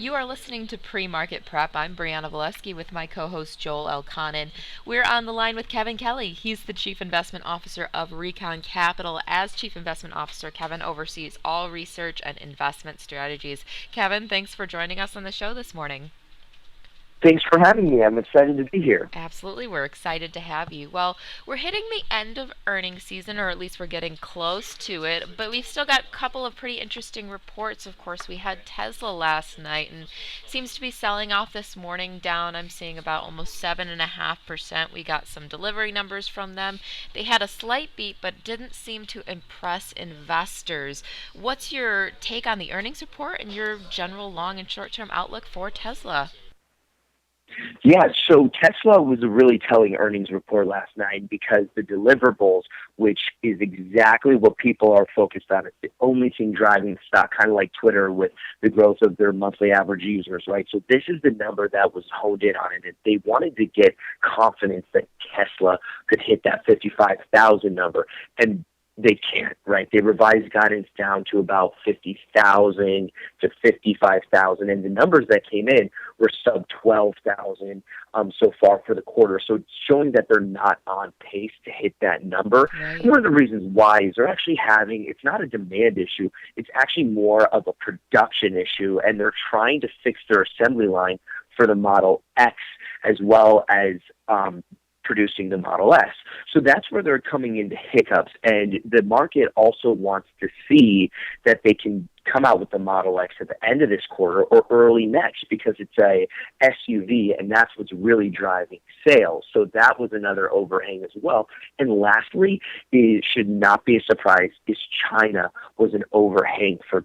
You are listening to Pre-Market Prep. I'm Brianna Valesky with my co-host Joel Elconin. We're on the line with Kevin Kelly. He's the Chief Investment Officer of Recon Capital. As Chief Investment Officer, Kevin oversees all research and investment strategies. Kevin, thanks for joining us on the show this morning. Thanks for having me. I'm excited to be here. Absolutely. We're excited to have you. Well, we're hitting the end of earnings season, or at least we're getting close to it, but we've still got a couple of pretty interesting reports. Of course, we had Tesla last night and seems to be selling off this morning down. I'm seeing about almost 7.5%. We got some delivery numbers from them. They had a slight beat, but didn't seem to impress investors. What's your take on the earnings report and your general long and short-term outlook for Tesla? Yeah, so Tesla was a really telling earnings report last night because the deliverables, which is exactly what people are focused on, it's the only thing driving the stock, kind of like Twitter with the growth of their monthly average users, right? So this is the number that was honed in on it. They wanted to get confidence that Tesla could hit that 55,000 number, and they can't, right? They revised guidance down to about 50,000 to 55,000, and the numbers that came in were sub 12,000 so far for the quarter. So it's showing that they're not on pace to hit that number. Right. And one of the reasons why is they're actually having, it's not a demand issue, it's actually more of a production issue, and they're trying to fix their assembly line for the Model X as well as producing the Model S. So that's where they're coming into hiccups, and the market also wants to see that they can come out with the Model X at the end of this quarter or early next because it's a SUV, and that's what's really driving sales. So that was another overhang as well. And lastly, it should not be a surprise, is China was an overhang for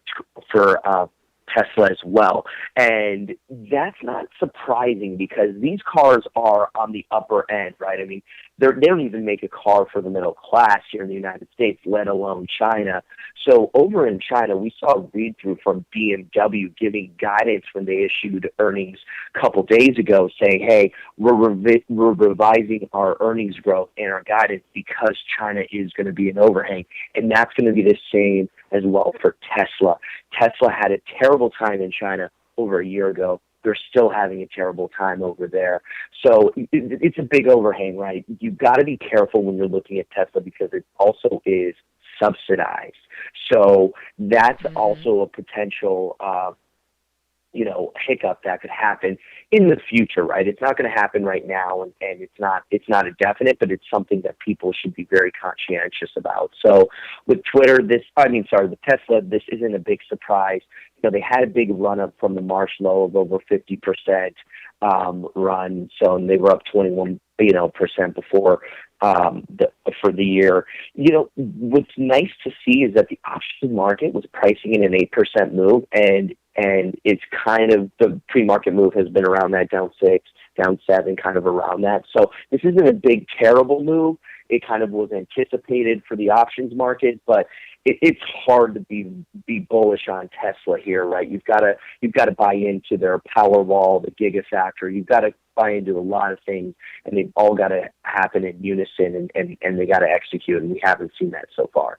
Tesla as well. And that's not surprising because these cars are on the upper end, right? I mean, they don't even make a car for the middle class here in the United States, let alone China. So over in China, we saw a read-through from BMW giving guidance when they issued earnings a couple days ago saying, hey, we're revising our earnings growth and our guidance because China is going to be an overhang. And that's going to be the same as well for Tesla. Tesla had a terrible time in China over a year ago. They're still having a terrible time over there. So it's a big overhang, right? You've got to be careful when you're looking at Tesla because it also is subsidized. So that's also a potential hiccup that could happen in the future, right? It's not going to happen right now, and it's not a definite, but it's something that people should be very conscientious about. So with with Tesla, this isn't a big surprise. They had a big run up from the March low of over 50% run, and they were up 21% before for the year. What's nice to see is that the options market was pricing in an 8% move, and it's kind of the pre-market move has been around that down 6, down 7, kind of around that. So this isn't a big, terrible move. It kind of was anticipated for the options market, but it's hard to be bullish on Tesla here, right? You've got to buy into their Powerwall, the Gigafactory. You've got to buy into a lot of things, and they've all got to happen in unison, and they got to execute, and we haven't seen that so far.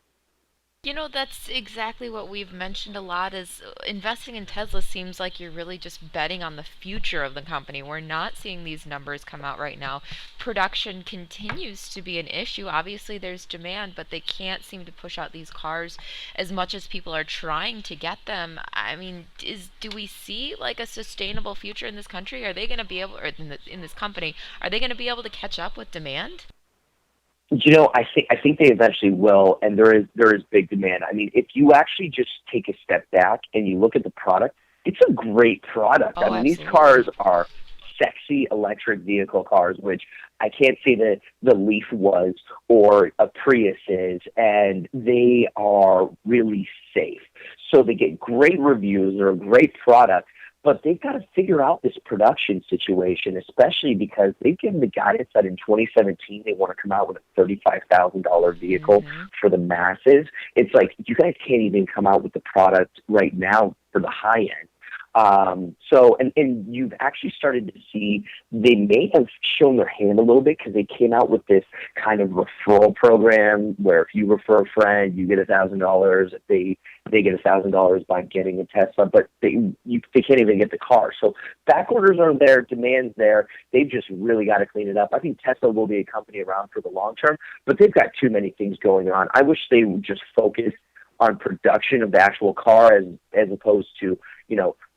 That's exactly what we've mentioned a lot is investing in Tesla seems like you're really just betting on the future of the company. We're not seeing these numbers come out right now. Production continues to be an issue. Obviously, there's demand, but they can't seem to push out these cars as much as people are trying to get them. I mean, do we see like a sustainable future in this country? Are they going to be able, or in this company, are they going to be able to catch up with demand? I think they eventually will, and there is big demand. I mean, if you actually just take a step back and you look at the product, it's a great product. Oh, I mean, absolutely. These cars are sexy electric vehicle cars, which I can't say that the Leaf was or a Prius is, and they are really safe. So they get great reviews. They're a great product. But they've got to figure out this production situation, especially because they've given the guidance that in 2017 they want to come out with a $35,000 vehicle for the masses. It's like you guys can't even come out with the product right now for the high end. And you've actually started to see they may have shown their hand a little bit because they came out with this kind of referral program where if you refer a friend, you get $1,000. They get $1,000 by getting a Tesla, but they can't even get the car. So back orders are there, demand's there. They've just really got to clean it up. I think Tesla will be a company around for the long term, but they've got too many things going on. I wish they would just focus on production of the actual car as opposed to,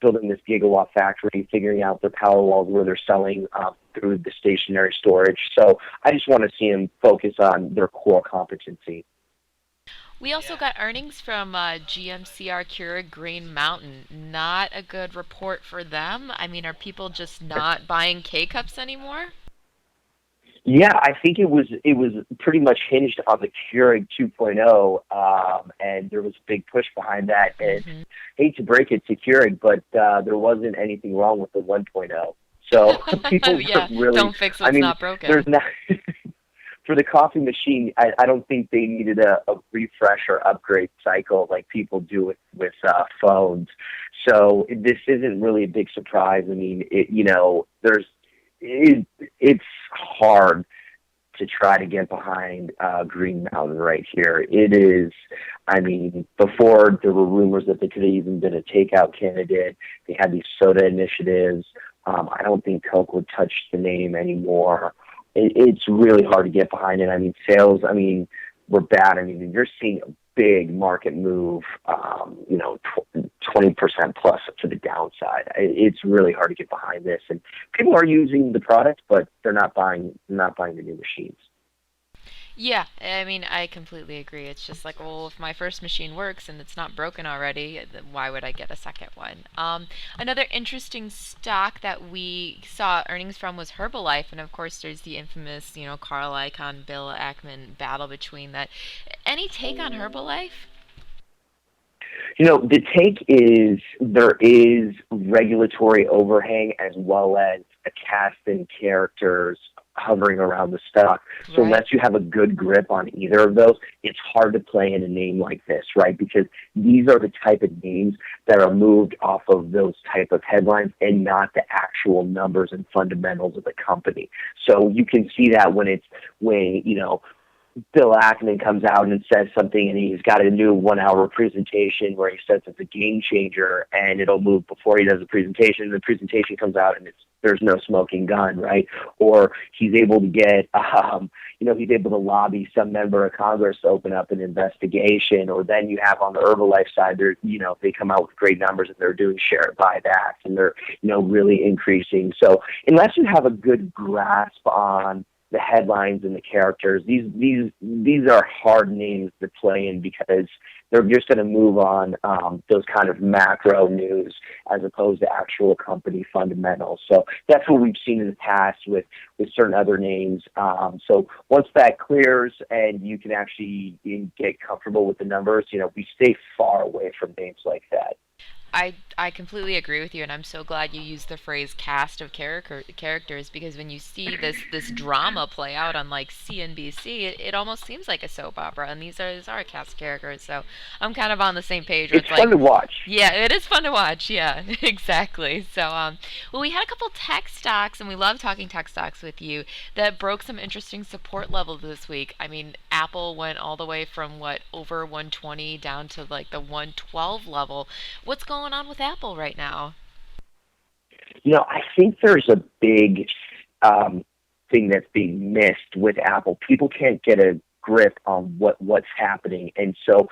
building this gigawatt factory, figuring out their power walls where they're selling through the stationary storage. So I just want to see them focus on their core competency. We also got earnings from GMCR Keurig Green Mountain. Not a good report for them. I mean, are people just not buying K-Cups anymore? Yeah, I think it was pretty much hinged on the Keurig 2.0, and there was a big push behind that. And hate to break it to Keurig, but there wasn't anything wrong with the 1.0. So people Yeah, really, don't fix what's not broken. there's not for the coffee machine. I don't think they needed a refresh or upgrade cycle like people do with phones. So this isn't really a big surprise. I mean, it's hard to try to get behind Green Mountain right here. It is, I mean, before there were rumors that they could have even been a takeout candidate. They had these soda initiatives. I don't think Coke would touch the name anymore. It's really hard to get behind it. I mean, sales, were bad. I mean, you're seeing a big market move, 20% plus to the downside. It's really hard to get behind this, and people are using the product, but they're not buying the new machines. Yeah, I mean, I completely agree. It's just like, well, if my first machine works and it's not broken already, then why would I get a second one? Another interesting stock that we saw earnings from was Herbalife, and of course, there's the infamous, Carl Icahn, Bill Ackman battle between that. Any take on Herbalife? The take is there is regulatory overhang as well as a cast in characters hovering around the stock. So Right. unless you have a good grip on either of those, it's hard to play in a name like this, right? Because these are the type of names that are moved off of those type of headlines and not the actual numbers and fundamentals of the company. So you can see that when Bill Ackman comes out and says something, and he's got a new 1 hour presentation where he says it's a game changer, and it'll move before he does the presentation. The presentation comes out, and there's no smoking gun, right? Or he's able to get, he's able to lobby some member of Congress to open up an investigation. Or then you have on the Herbalife side, they come out with great numbers, and they're doing share buybacks, and they're, really increasing. So unless you have a good grasp on the headlines and the characters, these are hard names to play in because they're just going to move on those kind of macro news as opposed to actual company fundamentals. So that's what we've seen in the past with certain other names. So once that clears and you can actually get comfortable with the numbers, we stay far away from names like that. I completely agree with you, and I'm so glad you used the phrase cast of characters, because when you see this drama play out on like CNBC, it almost seems like a soap opera, and these are cast characters. So I'm kind of on the same page. Where It's fun to watch. yeah, it is fun to watch. Yeah, exactly. So well, we had a couple tech stocks, and we love talking tech stocks with you that broke some interesting support levels this week. I mean, Apple went all the way from over 120 down to like the 112 level. What's going on with Apple right now? I think there's a big thing that's being missed with Apple. People can't get a grip on what's happening, and so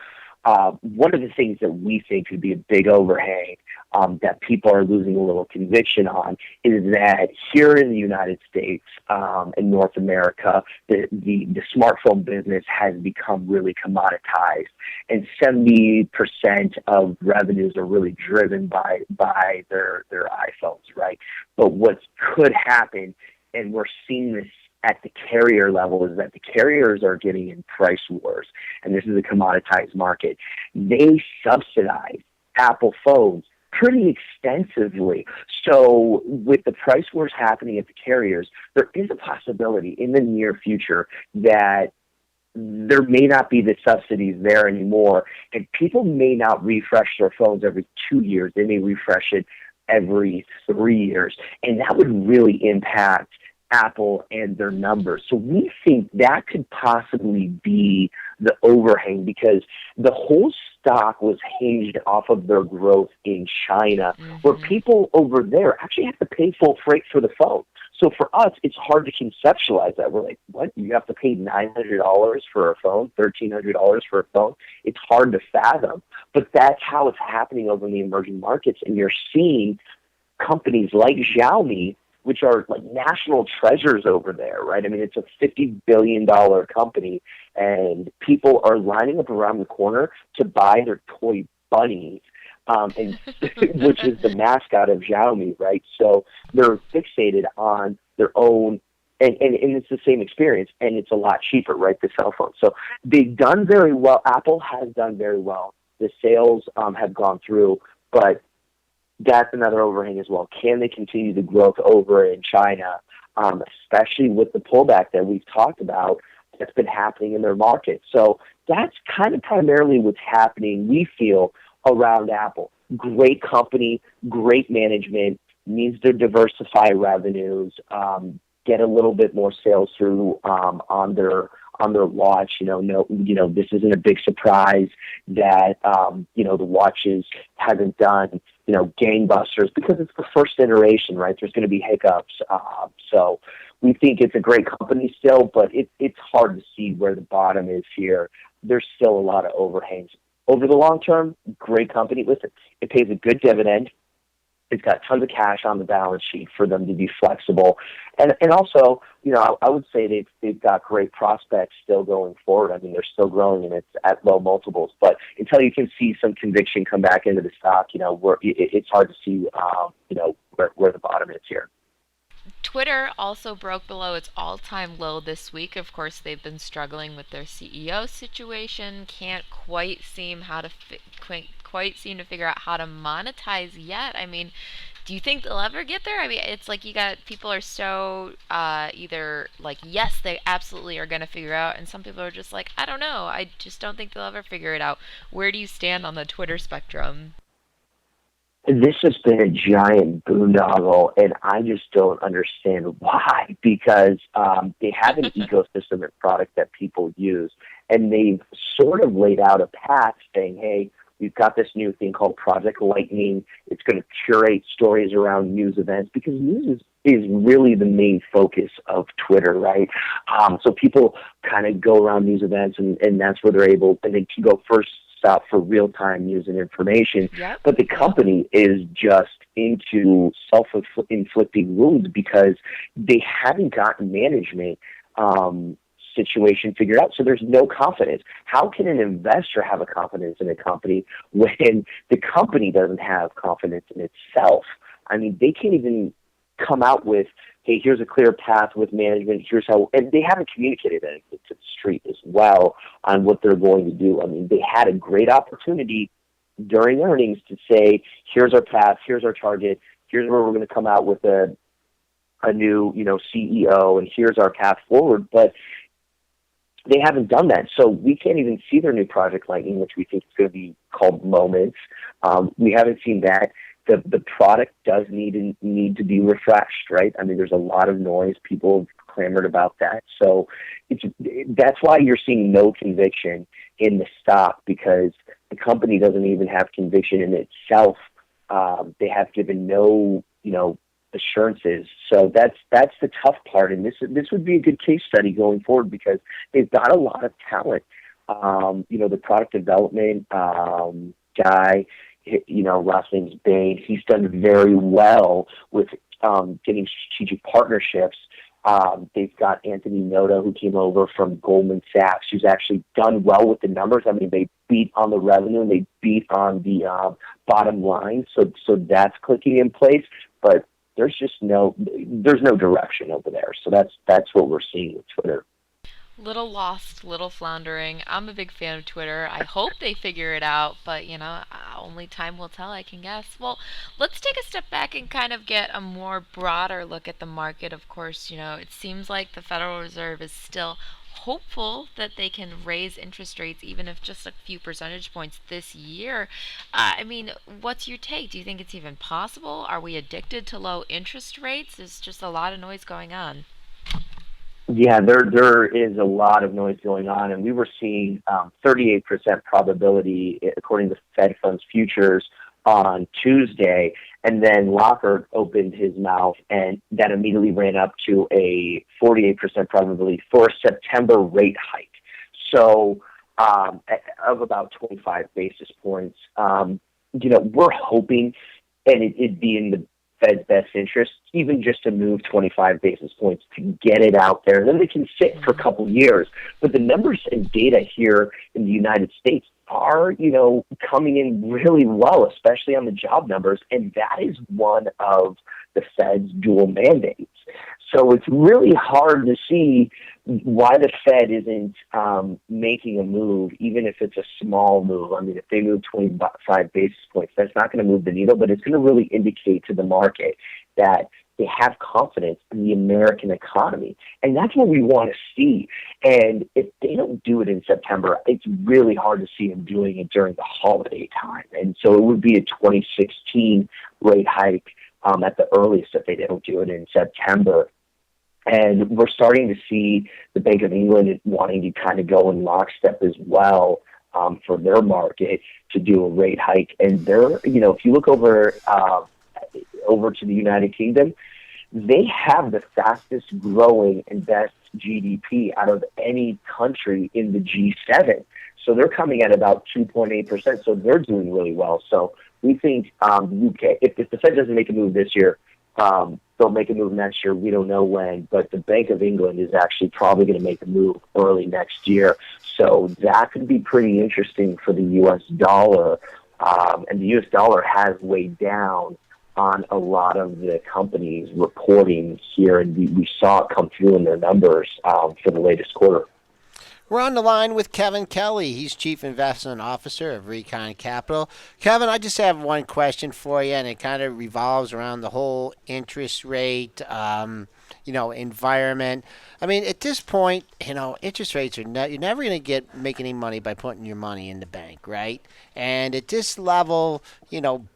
one of the things that we think could be a big overhang that people are losing a little conviction on is that here in the United States, in North America, the smartphone business has become really commoditized, and 70% of revenues are really driven by their iPhones, right? But what could happen, and we're seeing this at the carrier level, is that the carriers are getting in price wars, and this is a commoditized market. They subsidize Apple phones pretty extensively. So with the price wars happening at the carriers, there is a possibility in the near future that there may not be the subsidies there anymore, and people may not refresh their phones every 2 years. They may refresh it every 3 years, and that would really impact Apple and their numbers. So we think that could possibly be the overhang because the whole stock was hinged off of their growth in China, where Mm-hmm. people over there actually have to pay full freight for the phone. So for us, it's hard to conceptualize that. We're like, what? You have to pay $900 for a phone, $1,300 for a phone? It's hard to fathom. But that's how it's happening over in the emerging markets. And you're seeing companies like Xiaomi, which are like national treasures over there, right? I mean, it's a $50 billion company, and people are lining up around the corner to buy their toy bunnies, and which is the mascot of Xiaomi, right? So they're fixated on their own, and it's the same experience, and it's a lot cheaper, right? The cell phone. So they've done very well. Apple has done very well. The sales have gone through, but that's another overhang as well. Can they continue the growth over in China, especially with the pullback that we've talked about that's been happening in their market? So that's kind of primarily what's happening, we feel, around Apple. Great company, great management, needs to diversify revenues, get a little bit more sales through on their watch. This isn't a big surprise that the watches haven't done gangbusters because it's the first iteration, right? There's going to be hiccups. So we think it's a great company still, but it's hard to see where the bottom is here. There's still a lot of overhangs. Over the long term, great company. Listen, it pays a good dividend. It's got tons of cash on the balance sheet for them to be flexible. And also, I would say they've got great prospects still going forward. I mean, they're still growing, and it's at low multiples. But until you can see some conviction come back into the stock, it's hard to see, where the bottom is here. Twitter also broke below its all-time low this week. Of course, they've been struggling with their CEO situation. Can't quite seem quite seem to figure out how to monetize yet. I mean, do you think they'll ever get there? I mean, it's like you got people are so either like yes, they absolutely are going to figure out, and some people are just like I don't know. I just don't think they'll ever figure it out. Where do you stand on the Twitter spectrum? This has been a giant boondoggle, and I just don't understand why. Because they have an ecosystem and product that people use, and they've sort of laid out a path saying, hey, we've got this new thing called Project Lightning. It's going to curate stories around news events, because news is really the main focus of Twitter, right? So people kind of go around news events, and that's where they're able, and they can go first stop for real-time news and information. Yep. But the company is just into self-inflicting wounds because they haven't gotten management situation figured out. So there's no confidence. How can an investor have a confidence in a company when the company doesn't have confidence in itself? I mean, they can't even come out with, hey, here's a clear path with management, here's how, and they haven't communicated anything to the street as well on what they're going to do. I mean, they had a great opportunity during earnings to say, here's our path, here's our target, here's where we're going to come out with a new, CEO, and here's our path forward, but they haven't done that. So we can't even see their new Project Lightning, which we think is going to be called Moments. We haven't seen that. The product does need to be refreshed, right? I mean, there's a lot of noise. People have clamored about that. So that's why you're seeing no conviction in the stock, because the company doesn't even have conviction in itself. They have given no, assurances. So that's the tough part. And this would be a good case study going forward, because they've got a lot of talent. The product development guy, last name's Bain. He's done very well with getting strategic partnerships. They've got Anthony Noda, who came over from Goldman Sachs, who's actually done well with the numbers. I mean, they beat on the revenue and they beat on the bottom line. So that's clicking in place, but there's no direction over there. So that's what we're seeing with Twitter. Little lost, little floundering. I'm a big fan of Twitter. I hope they figure it out, but only time will tell, I can guess. Well, let's take a step back and kind of get a more broader look at the market. Of course, it seems like the Federal Reserve is still hopeful that they can raise interest rates, even if just a few percentage points this year. I mean, what's your take? Do you think it's even possible? Are we addicted to low interest rates? There's just a lot of noise going on. Yeah, there is a lot of noise going on, and we were seeing 38% probability according to Fed funds futures on Tuesday, and then Lockhart opened his mouth, and that immediately ran up to a 48% probability for a September rate hike. So of about 25 basis points. We're hoping, and it'd be in the Fed's best interest, even just to move 25 basis points to get it out there. Then they can sit for a couple years. But the numbers and data here in the United States are, coming in really well, especially on the job numbers. And that is one of the Fed's dual mandates. So it's really hard to see why the Fed isn't making a move, even if it's a small move. I mean, if they move 25 basis points, that's not going to move the needle, but it's going to really indicate to the market that they have confidence in the American economy. And that's what we want to see. And if they don't do it in September, it's really hard to see them doing it during the holiday time. And so it would be a 2016 rate hike at the earliest if they don't do it in September. And we're starting to see the Bank of England wanting to kind of go in lockstep as well for their market to do a rate hike. And they're, if you look over to the United Kingdom, they have the fastest growing and best GDP out of any country in the G7. So they're coming at about 2.8%. So they're doing really well. So we think the UK, if the Fed doesn't make a move this year, they'll make a move next year. We don't know when, but the Bank of England is actually probably going to make a move early next year. So that could be pretty interesting for the U.S. dollar. And the U.S. dollar has weighed down on a lot of the companies reporting here, and we saw it come through in their numbers for the latest quarter. We're on the line with Kevin Kelly. He's Chief Investment Officer of Recon Capital. Kevin, I just have one question for you, and it kind of revolves around the whole interest rate, environment. I mean, at this point, interest rates are you're never going to make any money by putting your money in the bank, right? And at this level,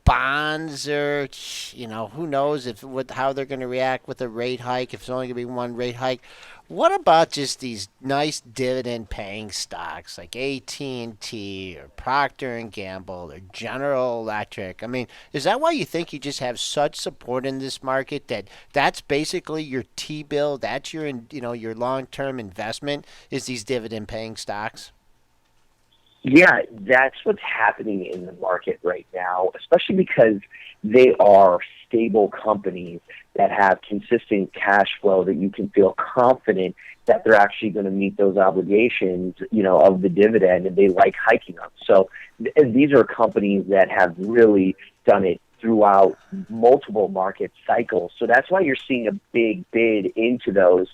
bonds are, who knows how they're going to react with a rate hike, if it's only going to be one rate hike. What about just these nice dividend-paying stocks like AT&T or Procter & Gamble or General Electric? I mean, is that why you think you just have such support in this market that's basically your T-bill, that's your your long-term investment, is these dividend-paying stocks? Yeah, that's what's happening in the market right now, especially because they are stable companies that have consistent cash flow that you can feel confident that they're actually going to meet those obligations, of the dividend, and they like hiking them. So these are companies that have really done it throughout multiple market cycles. So that's why you're seeing a big bid into those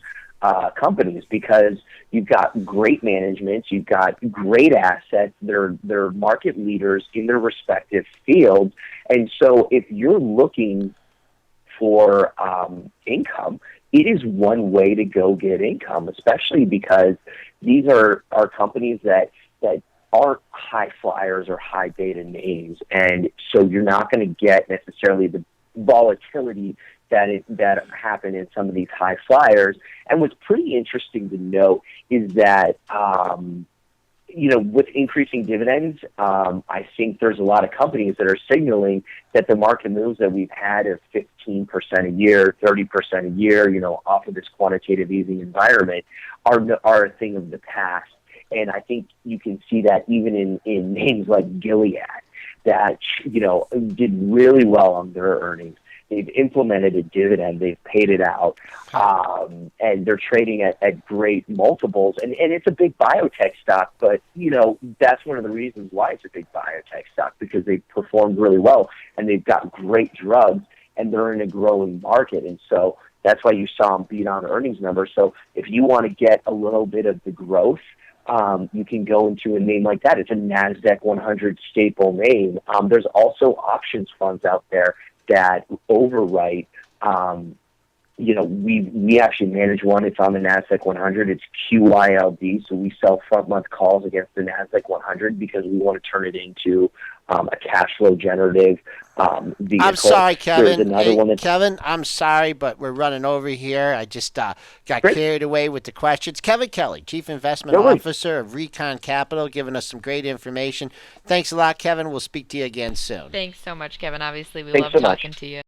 companies, because you've got great management, you've got great assets, they're market leaders in their respective fields. And so if you're looking for income, it is one way to go get income, especially because these are companies that aren't high flyers or high beta names. And so you're not going to get necessarily the volatility that happen in some of these high flyers. And what's pretty interesting to note is that, with increasing dividends, I think there's a lot of companies that are signaling that the market moves that we've had of 15% a year, 30% a year, off of this quantitative easing environment are a thing of the past. And I think you can see that even in names like Gilead that, did really well on their earnings. They've implemented a dividend. They've paid it out, and they're trading at great multiples. And it's a big biotech stock, but, that's one of the reasons why it's a big biotech stock, because they've performed really well, and they've got great drugs, and they're in a growing market. And so that's why you saw them beat on earnings numbers. So if you want to get a little bit of the growth, you can go into a name like that. It's a NASDAQ 100 staple name. There's also options funds out there that overwrite, we actually manage one. It's on the NASDAQ 100. It's QYLD. So we sell front month calls against the NASDAQ 100 because we want to turn it into a cash flow generative vehicle. I'm sorry, Kevin. There's another one that's Kevin, I'm sorry, but we're running over here. I just got Great. carried away with the questions. Kevin Kelly, Chief Investment No worries. Officer of Recon Capital, giving us some great information. Thanks a lot, Kevin. We'll speak to you again soon. Thanks so much, Kevin. Obviously, we Thanks love so much. talking to you.